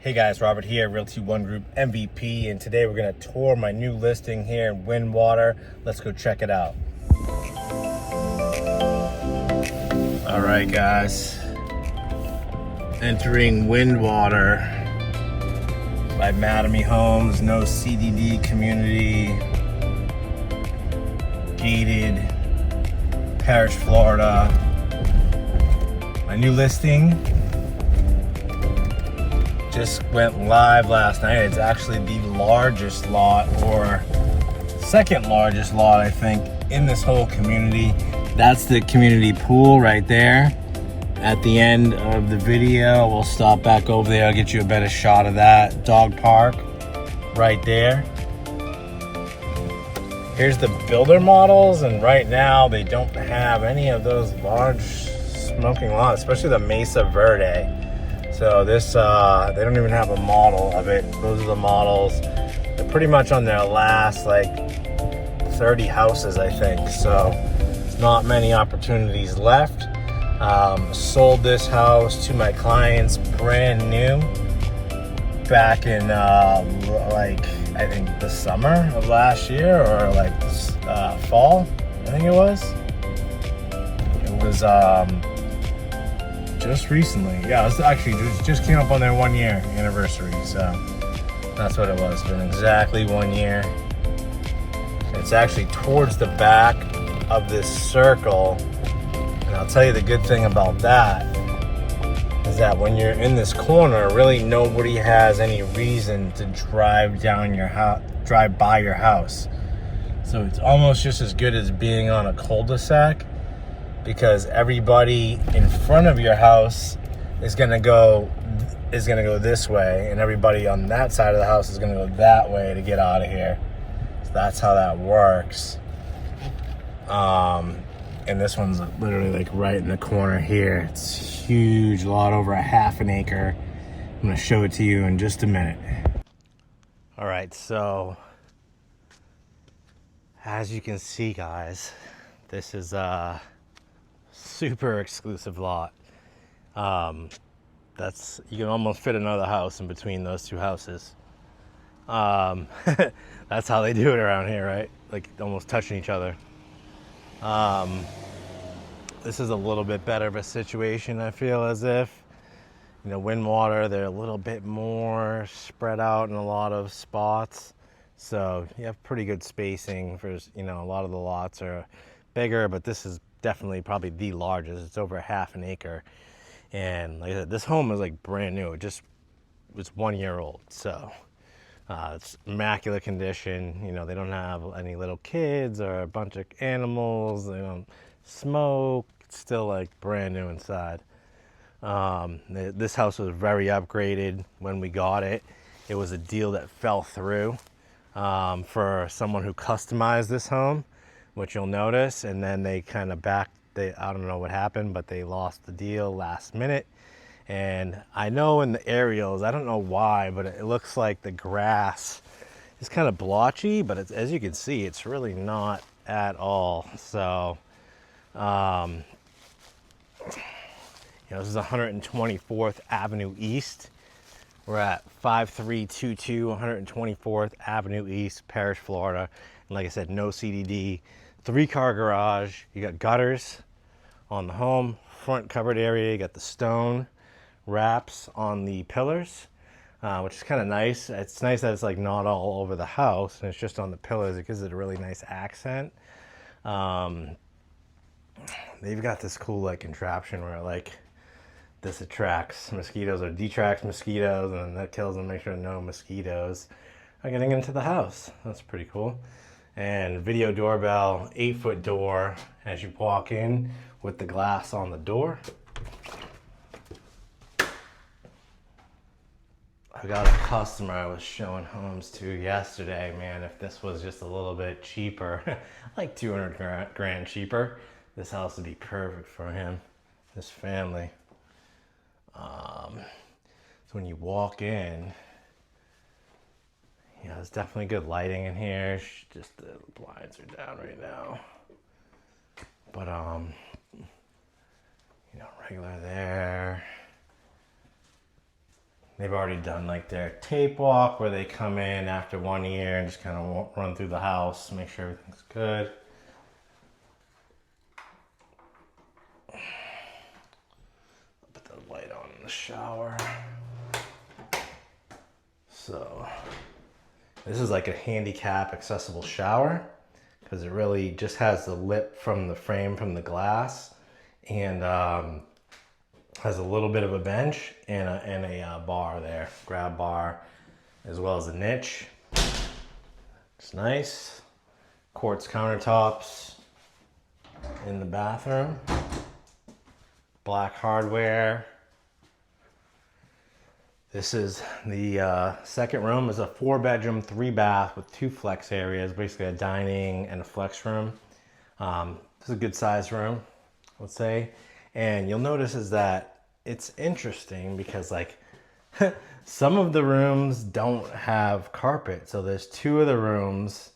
Hey guys, Robert here, Realty One Group MVP, and today we're going to tour my new listing here in Windwater. Let's go check it out. All right guys, entering Windwater by Mattamy Homes, no CDD community, gated, Parrish, Florida. My new listing just went live last night. It's actually the largest lot, or second largest lot, I think, in this whole community. That's the community pool right there. At the end of the video, we'll stop back over there. I'll get you a better shot of that. Dog park right there. Here's the builder models, and right now they don't have any of those large smoking lots, especially the Mesa Verde. So this, they don't even have a model of it. Those are the models. They're pretty much on their last like 30 houses, I think. So not many opportunities left. Sold this house to my clients brand new back in like, I think the summer of last year, or like fall, I think it was. It was just recently. Yeah, it was actually just came up on their 1 year anniversary, so that's what it was. Been exactly 1 year. It's actually towards the back of this circle, and I'll tell you the good thing about that is that when you're in this corner, really nobody has any reason to drive down your house, drive by your house. So it's almost just as good as being on a cul-de-sac, because everybody in front of your house is gonna go this way, and everybody on that side of the house is gonna go that way to get out of here. So that's how that works. And this one's literally like right in the corner here. It's a huge lot, over a half an acre. I'm gonna show it to you in just a minute. All right, so as you can see, guys, this is super exclusive lot. That's, you can almost fit another house in between those two houses. That's how they do it around here, right? Like almost touching each other. This is a little bit better of a situation, I feel as if. You know, Windwater, they're a little bit more spread out in a lot of spots. So you have pretty good spacing for, you know, a lot of the lots are bigger, but this is definitely probably the largest. It's over a half an acre. And like I said, this home is like brand new. It just was 1 year old. So it's immaculate condition. You know, they don't have any little kids or a bunch of animals. They don't smoke. It's still like brand new inside. This house was very upgraded when we got it. It was a deal that fell through for someone who customized this home, which you'll notice, and then they kind of I don't know what happened, but they lost the deal last minute. And I know in the aerials, I don't know why, but it looks like the grass is kind of blotchy, but it's, as you can see, it's really not at all. So, you know, this is 124th Avenue East. We're at 5322 124th Avenue East, Parrish, Florida. And like I said, no CDD, 3-car garage. You got gutters on the home, front covered area. You got the stone wraps on the pillars, which is kind of nice. It's nice that it's like not all over the house and it's just on the pillars. It gives it a really nice accent. They've got this cool like contraption where like this attracts mosquitoes or detracts mosquitoes, and that kills them, make sure no mosquitoes are getting into the house. That's pretty cool. And video doorbell, 8-foot door as you walk in with the glass on the door. I got a customer I was showing homes to yesterday. Man, if this was just a little bit cheaper, like 200 grand cheaper, this house would be perfect for him, his family. So when you walk in, yeah, there's definitely good lighting in here. Just the blinds are down right now. But, you know, regular there. They've already done like their tape walk where they come in after 1 year and just kind of run through the house, make sure everything's good. Put the light on in the shower. So this is like a handicap accessible shower because it really just has the lip from the frame from the glass, and has a little bit of a bench and a bar there, grab bar, as well as a niche. It's nice. Quartz countertops in the bathroom. Black hardware. This is the second room. Is a 4-bedroom, 3-bath with 2 flex areas, basically a dining and a flex room. This is a good size room, let's say. And you'll notice is that it's interesting because like some of the rooms don't have carpet. So there's 2 of the rooms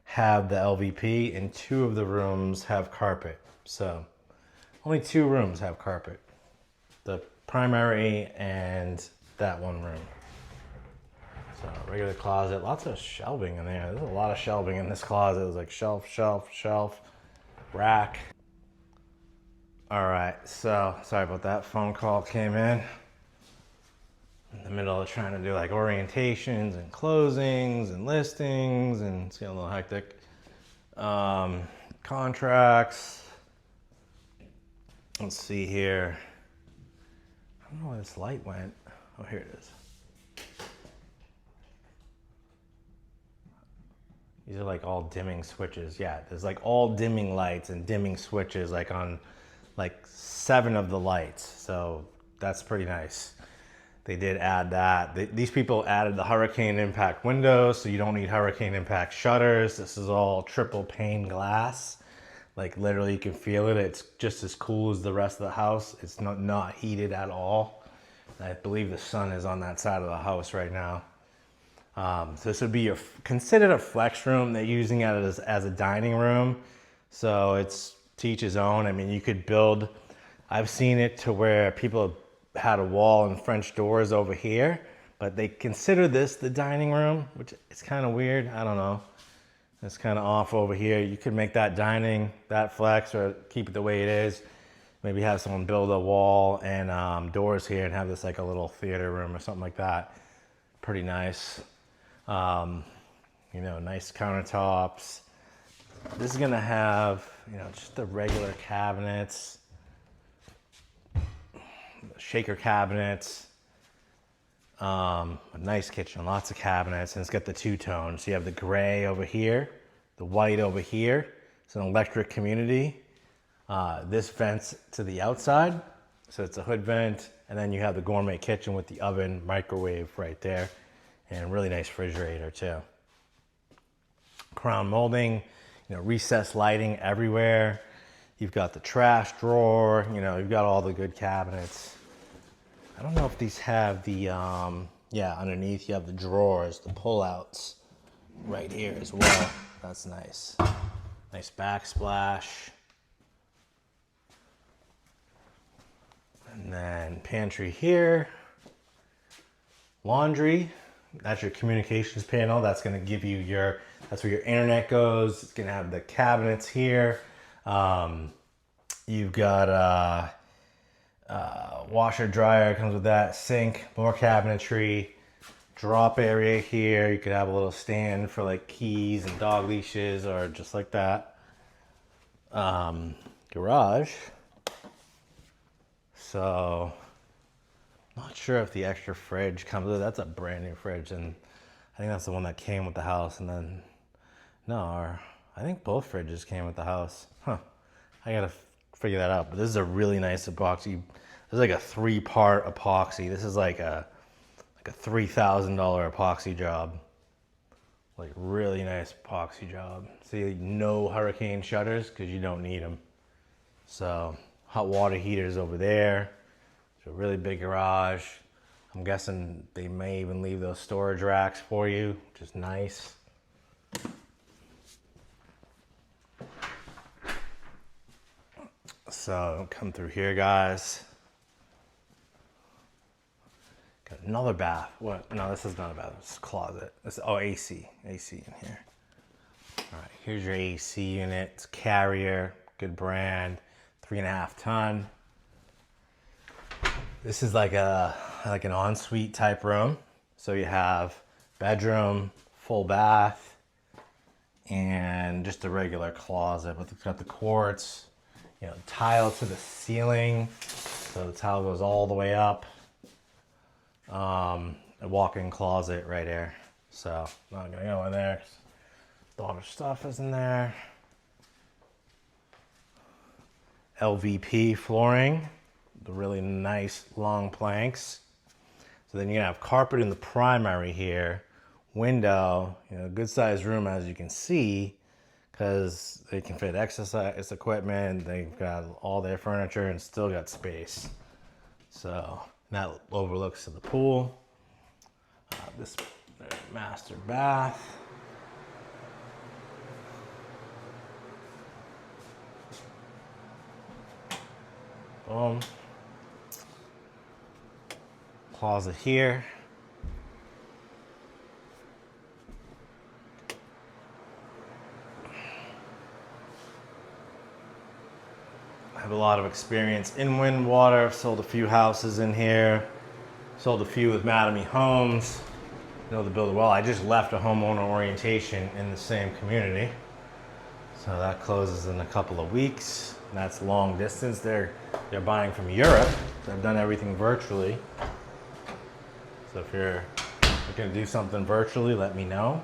have the LVP and 2 of the rooms have carpet. So only 2 rooms have carpet. The primary and that one room. So regular closet, lots of shelving in there. There's a lot of shelving in this closet. It was like shelf, shelf, shelf, rack. All right, so sorry about that. Phone call came in the middle of trying to do like orientations and closings and listings, and it's getting a little hectic. Contracts. Let's see here. I don't know where this light went. Oh, here it is. These are like all dimming switches. Yeah, there's like all dimming lights and dimming switches like on like 7 of the lights. So that's pretty nice. They did add that. These people added the hurricane impact windows, so you don't need hurricane impact shutters. This is all triple pane glass. Like literally you can feel it. It's just as cool as the rest of the house. It's not heated at all. I believe the sun is on that side of the house right now. So this would be considered a flex room. They're using it as a dining room. So it's to each his own. I mean, you could build, I've seen it to where people had a wall and French doors over here, but they consider this the dining room, which is kind of weird. I don't know. It's kind of off over here. You could make that dining, that flex, or keep it the way it is. Maybe have someone build a wall and doors here and have this like a little theater room or something like that. Pretty nice. You know, nice countertops. This is gonna have, you know, just the regular cabinets, shaker cabinets, a nice kitchen, lots of cabinets, and it's got the 2-tone. So you have the gray over here, the white over here. It's an electric community. This vents to the outside, so it's a hood vent, and then you have the gourmet kitchen with the oven, microwave right there, and really nice refrigerator too. Crown molding, you know, recessed lighting everywhere. You've got the trash drawer, you know, you've got all the good cabinets. I don't know if these have the, yeah, underneath you have the drawers, the pull-outs right here as well. That's nice. Nice backsplash. And then pantry here. Laundry. That's your communications panel. That's going to give you your, that's where your internet goes. It's going to have the cabinets here. You've got washer, dryer comes with that, sink, more cabinetry, drop area here. You could have a little stand for like keys and dog leashes or just like that. Garage. So not sure if the extra fridge comes with it. That's a brand new fridge, and I think that's the one that came with the house. And then no, I think both fridges came with the house. Huh. I gotta figure that out. But this is a really nice epoxy. This is like a 3-part epoxy. This is like a $3,000 epoxy job. Like really nice epoxy job. See, no hurricane shutters because you don't need them. So hot water heaters over there. It's a really big garage. I'm guessing they may even leave those storage racks for you, which is nice. So come through here, guys. Got another bath. What? No, this is not a bath. It's a closet. AC in here. All right, here's your AC unit. It's Carrier, good brand, 3.5 ton. This is like an ensuite type room. So you have bedroom, full bath, and just a regular closet. But it's got the quartz, tile to the ceiling. So the tile goes all the way up. A walk-in closet right here. So I'm not gonna go in there 'cause daughter's stuff is in there. LVP flooring, the really nice long planks. So then you're gonna have carpet in the primary here, window, good sized room as you can see, because they can fit exercise equipment, they've got all their furniture and still got space. So that overlooks to the pool. This master bath. Boom. Closet here. I have a lot of experience in Windwater. I've sold a few houses in here. Sold a few with Mattamy Homes. Know the builder well. I just left a homeowner orientation in the same community. So that closes in a couple of weeks. That's long distance. They're buying from Europe. So I've done everything virtually. So if you're looking to do something virtually, let me know.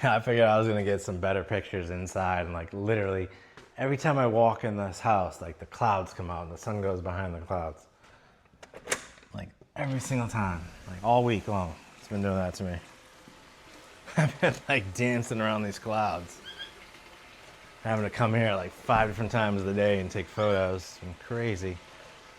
I figured I was gonna get some better pictures inside, and like literally every time I walk in this house, like the clouds come out and the sun goes behind the clouds. Like every single time, like all week long. It's been doing that to me. I've been like dancing around these clouds. Having to come here like 5 different times of the day and take photos. It's been crazy.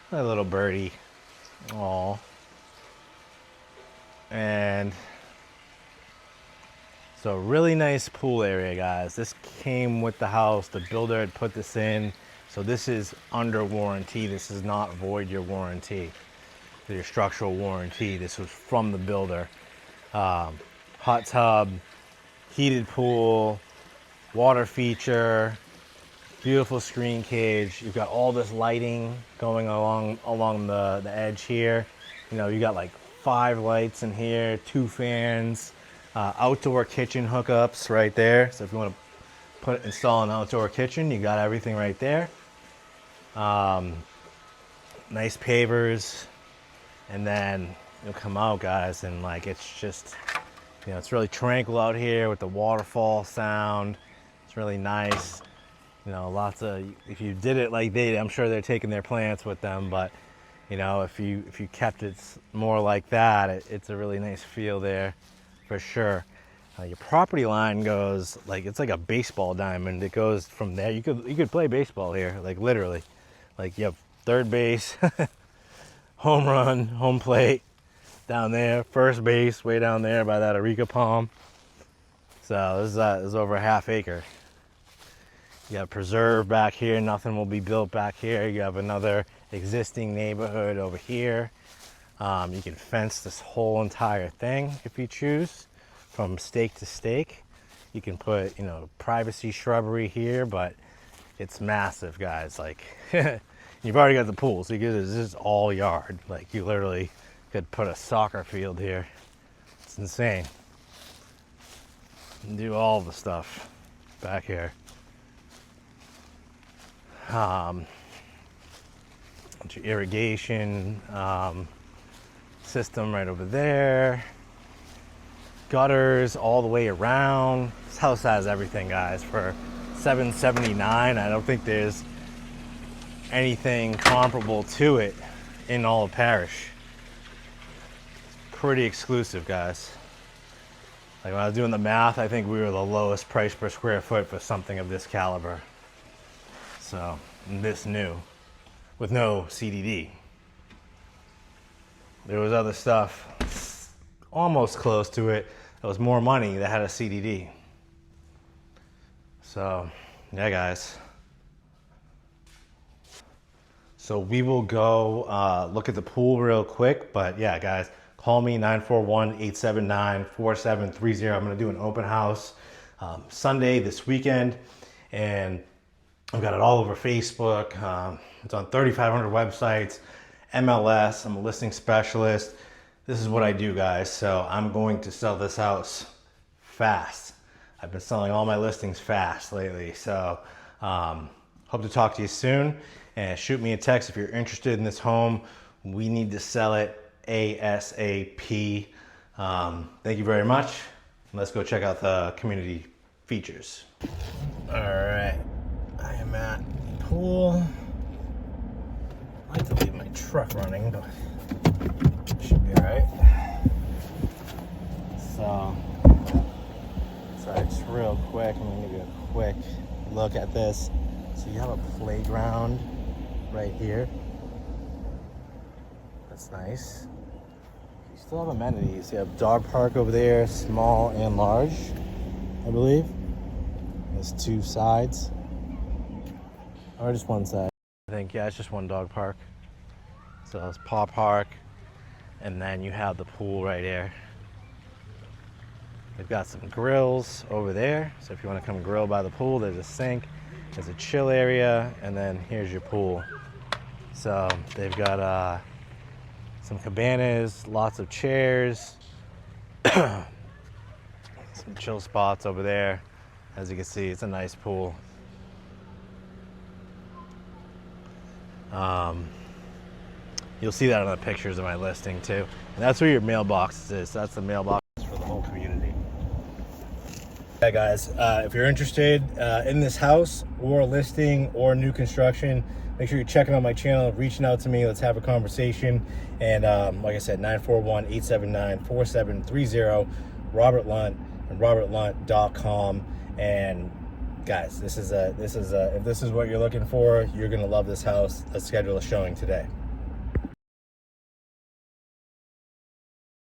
My little birdie. Aww. And so really nice pool area, guys. This came with the house. The builder had put this in. So this is under warranty. This is not void your warranty, your structural warranty. This was from the builder. Hot tub, heated pool, water feature, beautiful screen cage. You've got all this lighting going along the edge here. You got like 5 lights in here, 2 fans, outdoor kitchen hookups right there. So if you want to install an outdoor kitchen, you got everything right there. Nice pavers, and then you'll come out, guys, and like it's just, it's really tranquil out here with the waterfall sound. It's really nice. Lots of, if you did it like they did, I'm sure they're taking their plants with them, but if you kept it more like that, it's a really nice feel there for sure. Your property line goes like, it's like a baseball diamond. It goes from there. You could play baseball here, like literally. Like you have third base, home run, home plate down there, first base way down there by that areca palm. So this is over a half acre. You have preserve back here. Nothing will be built back here. You have another existing neighborhood over here. You can fence this whole entire thing if you choose, from stake to stake. You can put, privacy shrubbery here, but it's massive, guys. Like, you've already got the pool, so this is all yard. Like, you literally could put a soccer field here. It's insane. And do all the stuff back here. Your irrigation system right over there. Gutters all the way around. This house has everything, guys, for $779. I don't think there's anything comparable to it in all of Parrish. Pretty exclusive, guys. Like when I was doing the math, I think we were the lowest price per square foot for something of this caliber. So, this new, with no CDD. There was other stuff almost close to it that was more money that had a CDD. So, yeah, guys. So we will go look at the pool real quick. But yeah, guys, call me 941-879-4730. I'm going to do an open house Sunday this weekend. And I've got it all over Facebook. It's on 3,500 websites, MLS. I'm a listing specialist. This is what I do, guys. So I'm going to sell this house fast. I've been selling all my listings fast lately. So hope to talk to you soon. And shoot me a text if you're interested in this home. We need to sell it ASAP. Thank you very much. Let's go check out the community features. All right, I am at the pool. I like to leave my truck running, but it should be all right. So just real quick, I'm gonna give you a quick look at this. So you have a playground right here. That's nice. You still have amenities. You have dog park over there, small and large, I believe. There's two sides. Or just one side. I think, yeah, it's just one dog park. So it's paw park. And then you have the pool right here. They've got some grills over there. So if you want to come grill by the pool, there's a sink. There's a chill area, and then here's your pool. So they've got some cabanas, lots of chairs, some chill spots over there. As you can see, it's a nice pool. You'll see that on the pictures of my listing too. And that's where your mailbox is. That's the mailbox for the whole community. Hey guys, if you're interested in this house or listing or new construction, make sure you're checking out my channel, reaching out to me. Let's have a conversation. And like I said, 941-879-4730, Robert Lunt and robertlunt.com. And guys, if this is what you're looking for, you're gonna love this house. Let's schedule a showing today.